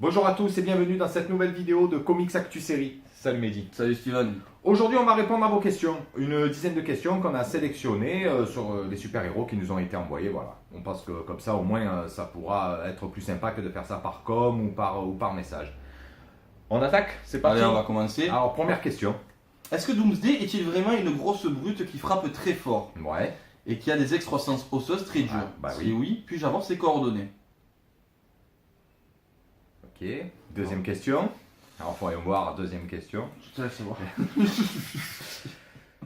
Bonjour à tous et bienvenue dans cette nouvelle vidéo de Comics Actu Série. Salut Mehdi. Salut Steven. Aujourd'hui on va répondre à vos questions. Une dizaine de questions qu'on a sélectionnées sur des super-héros qui nous ont été envoyés. Voilà. On pense que comme ça au moins ça pourra être plus sympa que de faire ça par com ou par message. On attaque? C'est parti. Allez, on va commencer. Alors première question. Est-ce que Doomsday est-il vraiment une grosse brute qui frappe très fort Ouais. et qui a des excroissances osseuses très dures? bah Si oui, puis-je avoir ses coordonnées? Ok. Deuxième question. Alors voyons voir, deuxième question. Je te laisse savoir.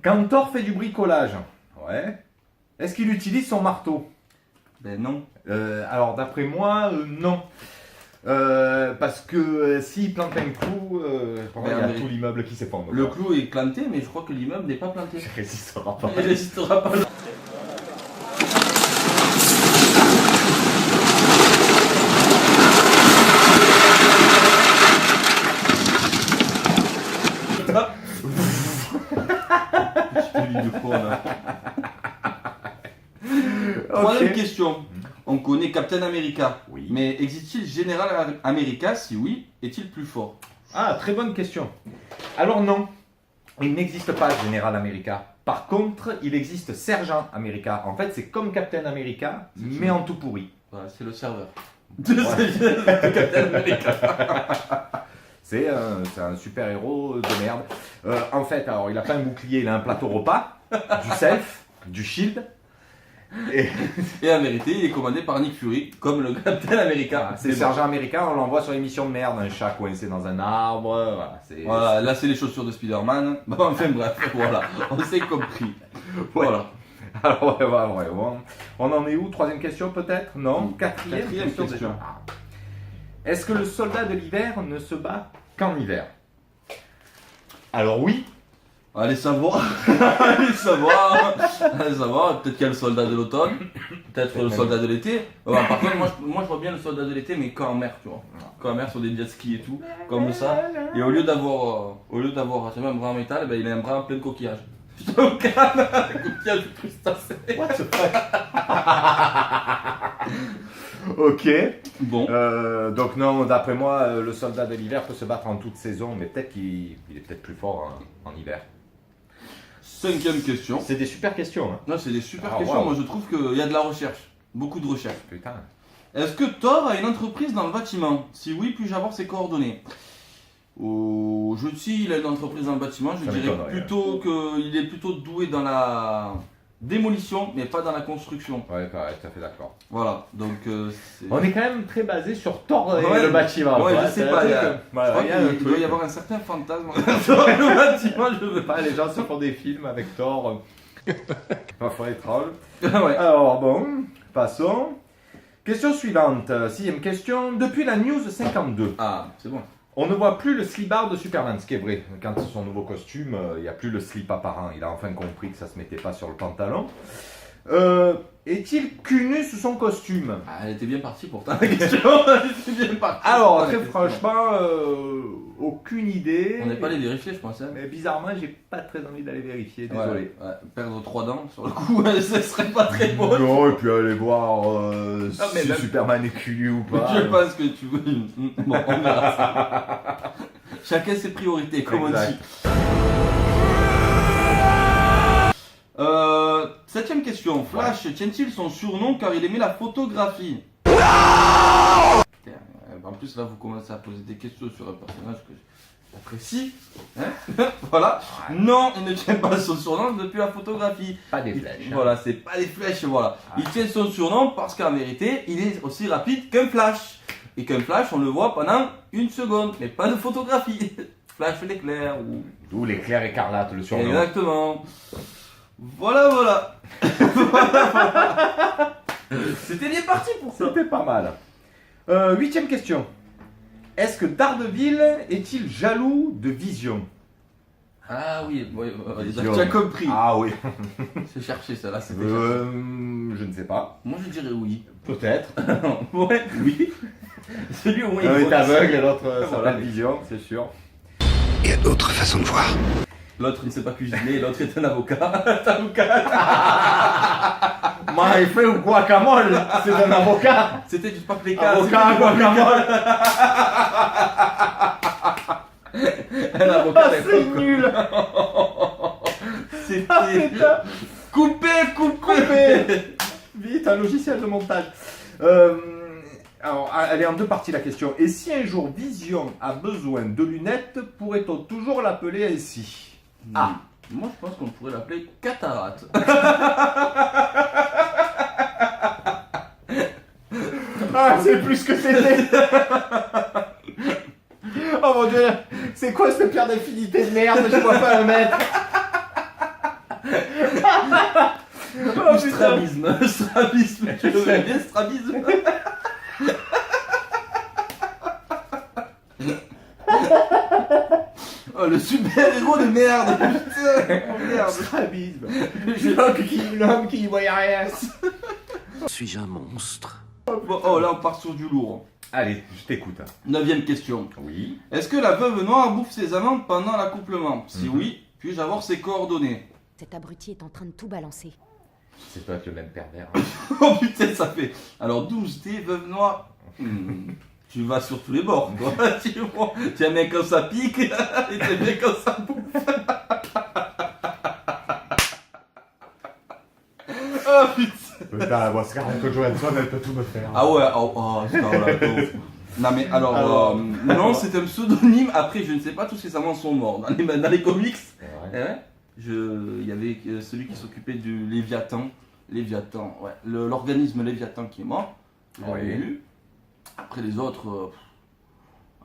Quand Thor fait du bricolage, ouais. Est-ce qu'il utilise son marteau? Ben non. Alors d'après moi, non. Parce que s'il plante un clou, il y a tout l'immeuble qui s'effondre. Le clou est planté, mais je crois que l'immeuble n'est pas planté. Il résistera pas. Il résistera pas. Troisième question. On connaît Captain America. Oui. Mais existe-t-il Général America? Si oui, est-il plus fort? Ah, très bonne question. Alors non, il n'existe pas Général America. Par contre, il existe Sergent America. En fait, c'est comme Captain America, mais en tout pourri. Voilà, c'est le serveur. Ouais. Captain America. C'est un super-héros de merde. En fait, alors il a pas un bouclier, il a un plateau repas, du self, du shield. Et en vérité, il est commandé par Nick Fury, comme le Captain America. C'est Sergent Américain, on l'envoie sur les missions de merde, un chat coincé dans un arbre. Voilà, là c'est les chaussures de Spider-Man. Bon, enfin bref, voilà, on s'est compris. Voilà. Alors, ouais, on en est où? Troisième question peut-être? Non? Quatrième question. question. Ah. Est-ce que le soldat de l'hiver ne se bat qu'en hiver? Alors oui. Allez savoir, allez savoir, peut-être qu'il y a le soldat de l'automne, peut-être le soldat de l'été. Par contre, moi je vois bien le soldat de l'été, mais qu'en mer, tu vois. Qu'en mer sur des jet skis et tout, comme ça. Et au lieu d'avoir un bras en métal, ben, il a un bras plein de coquillages. Putain, au calme, coquillages de crustacés. What the fuck? Ok. Bon. Donc non, d'après moi, le soldat de l'hiver peut se battre en toute saison, mais peut-être qu'il est peut-être plus fort en hiver. Cinquième question. C'est des super questions. Hein. Non, c'est des super questions. Wow. Moi, je trouve qu'il y a de la recherche. Beaucoup de recherche. Putain. Est-ce que Thor a une entreprise dans le bâtiment? Si oui, puis-je avoir ses coordonnées? Il a une entreprise dans le bâtiment. Je dirais plutôt qu'il est plutôt doué dans la démolition, mais pas dans la construction. Ouais, pareil, tout à fait d'accord. Voilà, donc on est quand même très basé sur Thor et le bâtiment. Ouais, je sais pas. Il doit y avoir un certain fantasme dans le bâtiment, je veux pas. Les gens se font des films avec Thor. Parfois étrange. Ouais. Alors bon, passons. Question suivante. Sixième question. Depuis la news 52. Ah, c'est bon. On ne voit plus le slibard de Superman, ce qui est vrai. Quand c'est son nouveau costume, il n'y a plus le slip apparent. Il a enfin compris que ça se mettait pas sur le pantalon. Est-il cul nu sous son costume? Ah, elle était bien partie pourtant la question. Elle était bien partie. Alors, très franchement, aucune idée. On n'est pas allé vérifier, je pense. Hein. Mais bizarrement, j'ai pas très envie d'aller vérifier, désolé. Ouais. Perdre 3 dents sur le coup, ce serait pas très beau. Non, et puis aller voir si même... Superman est cul nu ou pas. Je pense que tu veux. Bon, on verra ça. Chacun ses priorités, comme exact. on dit. Septième question. Flash tient-il son surnom car il aimait la photographie? En plus, là, vous commencez à poser des questions sur un personnage que j'apprécie. Hein. Voilà. Ouais. Non, il ne tient pas son surnom depuis la photographie. Pas des flèches. Voilà, c'est pas des flèches, voilà. Ah. Il tient son surnom parce qu'en vérité, il est aussi rapide qu'un flash. Et qu'un flash, on le voit pendant 1 seconde, mais pas de photographie. Flash l'éclair ou... D'où l'éclair écarlate, le surnom. Exactement. Voilà. C'était bien parti pour ça. C'était pas mal. Huitième question. Est-ce que Daredevil est-il jaloux de Vision? Ah oui, tu as compris. Ah oui. C'est cherché ça là, c'était je ne sais pas. Moi je dirais oui. Peut-être. Ouais, oui. Celui au moins il est aveugle et l'autre s'appelle Vision, c'est sûr. Il y a d'autres façons de voir. L'autre ne sait pas cuisiner, l'autre est un avocat. Avocat. Maïfé ou guacamole, c'est un avocat. C'était du paprika. Avocat, guacamole. Un avocat Ah, c'est nul. C'était... Coupé. Vite, un logiciel de montage. Alors, elle est en deux parties la question. Et si un jour Vision a besoin de lunettes, pourrait-on toujours l'appeler ainsi? Ah. Moi je pense qu'on pourrait l'appeler cataracte. Ah, c'est plus ce que c'était. Oh mon dieu, c'est quoi cette pierre d'infinité de merde? Je vois pas le mettre. Oh, Strabisme. Tu le veux bien, strabisme? Oh, le super-héros de merde. Putain. Oh merde. Strabisme. Je- L'homme qui y voyait rien. Suis-je un monstre? Bon, oh là on part sur du lourd. Allez, je t'écoute. 9ème question. Oui. Est-ce que la veuve noire bouffe ses amants pendant l'accouplement? Si oui, puis-je avoir ses coordonnées? Cet abruti est en train de tout balancer. C'est toi le même pervers. Oh putain, ça fait. Alors 12D, veuve noire. Tu vas sur tous les bords, quoi. Tu aimes bien quand ça pique et tu aimes bien quand ça bouffe. Oh putain. Putain, moi, Scarlett Johansson, elle peut tout me faire. Ah ouais, oh, Scarlett. Non mais alors, non, c'est un pseudonyme. Après, je ne sais pas, tous ces amants sont morts dans les comics. Ouais. Eh ouais. Il y avait celui qui s'occupait du Léviathan, ouais, l'organisme Léviathan qui est mort. J'avais Oui. lu. Après les autres,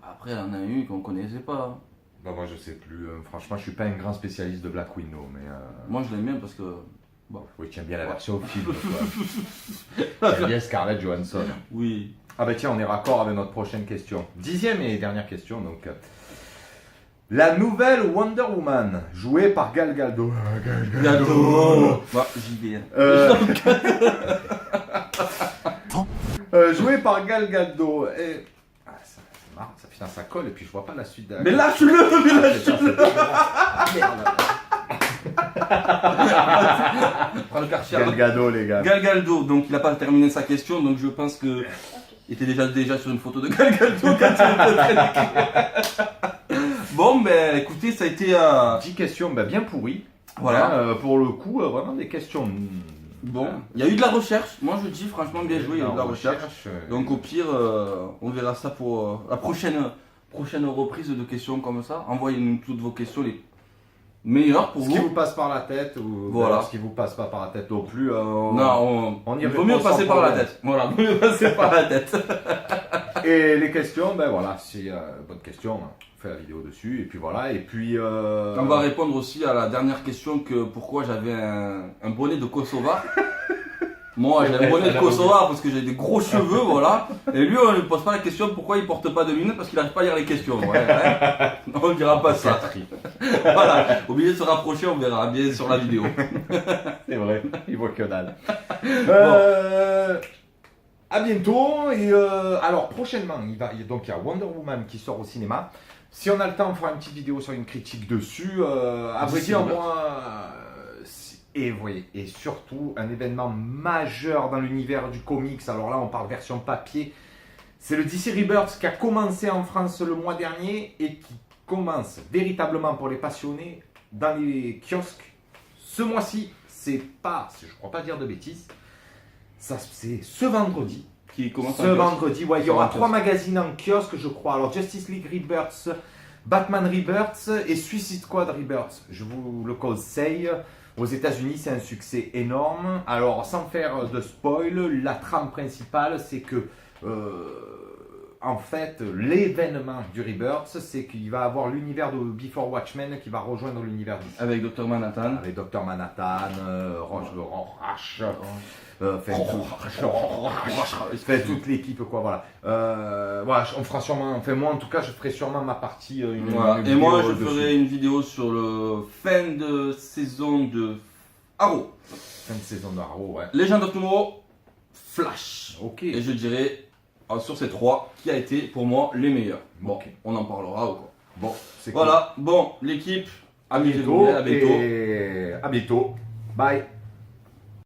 après il y en a eu qu'on connaissait pas. Bah, moi, je sais plus. Franchement, je suis pas un grand spécialiste de Black Widow, mais. Moi je l'aime bien parce que Oui, tu aimes bien la version film, quoi. Tu aimes bien Scarlett Johansson. oui. Ah bah tiens, on est raccord avec notre prochaine question. 10e et dernière question, donc. La nouvelle Wonder Woman, jouée par Gal Gadot. Gâteau. Bah, j'y vais. Jouée par Gal Gadot. Et... Ah, c'est marrant, ça, putain, ça colle et puis je vois pas la suite de la... Mais lâche-le. Merde. Prends le Karcher. Gal Gadot, les gars. Gal Gadot, donc il n'a pas terminé sa question, donc je pense que il était déjà sur une photo de Gal Gadot quand il était en train d'écrire. Bon, ben écoutez, ça a été 10 questions bien pourries. voilà. Pour le coup, vraiment des questions. Bon, il y a eu de la recherche. Moi, je dis franchement bien joué, il y a eu de la recherche. Donc au pire, on verra ça pour la prochaine reprise de questions comme ça. Envoyez-nous toutes vos questions les meilleures pour Ce qui vous. vous passe par la tête ou Voilà. ce qui vous passe pas par la tête non plus. Non, on y il vaut répond mieux sans passer par la problème. tête. Voilà, vaut mieux passer par la tête. Et les questions, ben voilà, si bonne question, on fait la vidéo dessus et puis voilà. Et puis. On va répondre aussi à la dernière question que pourquoi j'avais un bonnet de Kosovar. Moi, j'ai un bonnet de Kosovar parce que j'ai des gros cheveux, voilà. Et lui, on ne lui pose pas la question pourquoi il porte pas de lunettes parce qu'il n'arrive pas à lire les questions. Ouais, hein. On ne dira pas ça. Voilà. Oubliez de se rapprocher, on verra bien sur la vidéo. C'est vrai, il voit que dalle. À bientôt. Et alors prochainement, donc il y a Wonder Woman qui sort au cinéma. Si on a le temps, on fera une petite vidéo sur une critique dessus. À vrai dire, moi. Et vous voyez, et surtout un événement majeur dans l'univers du comics. Alors là, on parle version papier. C'est le DC Rebirth qui a commencé en France le mois dernier et qui commence véritablement pour les passionnés dans les kiosques ce mois-ci. C'est pas, je crois pas dire de bêtises, ça c'est ce vendredi. Qui commence Ce vendredi, ouais, il y aura En 3 kiosque. magazines en kiosque, je crois. Alors Justice League Rebirth, Batman Rebirth et Suicide Squad Rebirth. Je vous le conseille. Aux États-Unis, c'est un succès énorme. Alors, sans faire de spoil, la trame principale, c'est que, en fait, l'événement du Rebirth, c'est qu'il va avoir l'univers de Before Watchmen qui va rejoindre l'univers du Avec Dr Manhattan. avec Dr Manhattan, Roche, toute l'équipe, quoi, voilà. Voilà, on fera sûrement, enfin moi en tout cas, je ferai sûrement ma partie. Voilà. une Et moi, vidéo je dessus. ferai une vidéo sur le fin de saison de Arrow. Fin de saison d'Arrow, ouais. Legend of Tomorrow, Flash. Ok. Et je dirais, sur ces trois, qui a été pour moi les meilleurs. Bon, Ok. on en parlera ou quoi. Bon, c'est Voilà, bon, l'équipe, Amusez-vous bien, à bientôt. Et à bientôt. Bye.